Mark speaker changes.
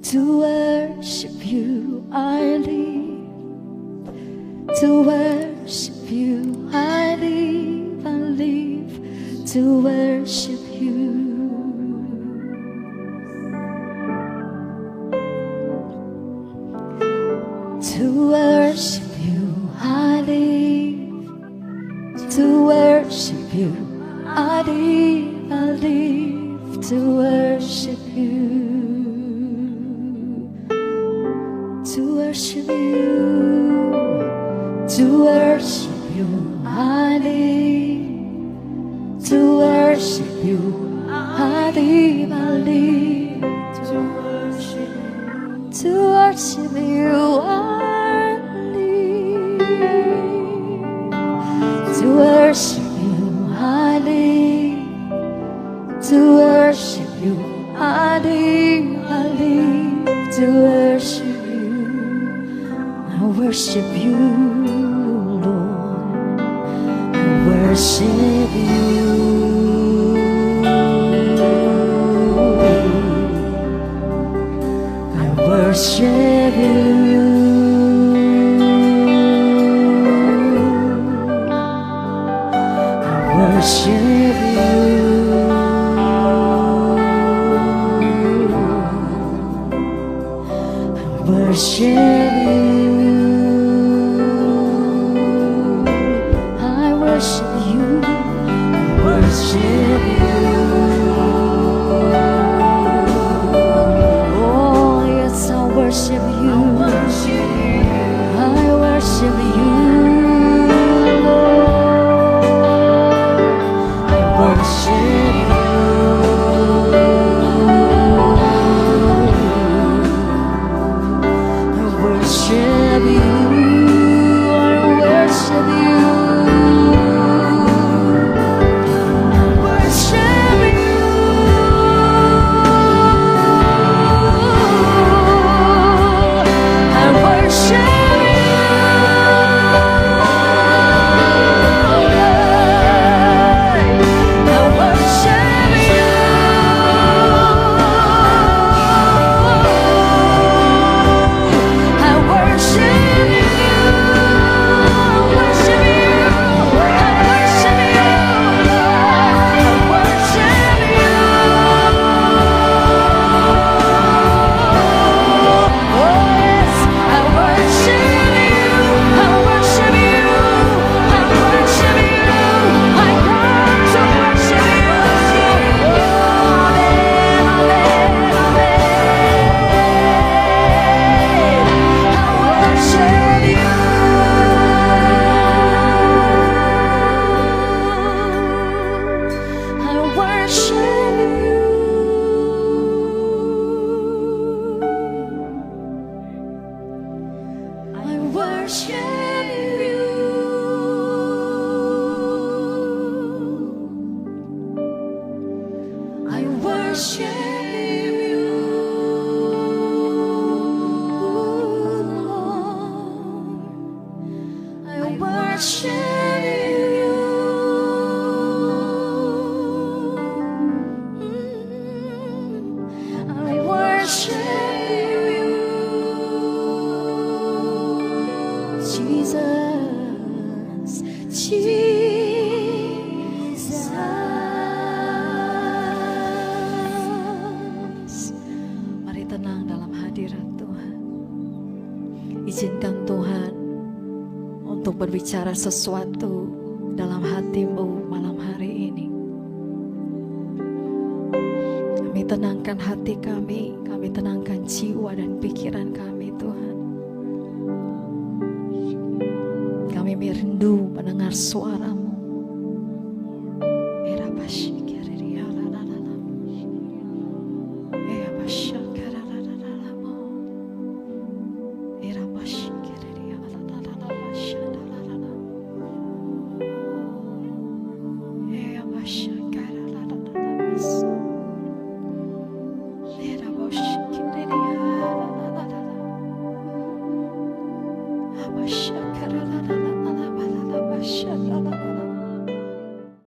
Speaker 1: To worship you I live, to worship you I live, I live to worship you. To worship you I live, to worship you I live, I live to worship you. To worship you, to worship you I live, to worship you I live, I live to worship you, to worship you I live, to worship you I live, to worship you I live, I live to worship you. I worship you, Lord. I worship you. I worship you. I worship you. I worship you.
Speaker 2: Izinkan Tuhan untuk berbicara sesuatu dalam hatimu malam hari ini. Kami tenangkan hati kami tenangkan jiwa dan pikiran kami Tuhan. Kami merindu mendengar suara-Mu.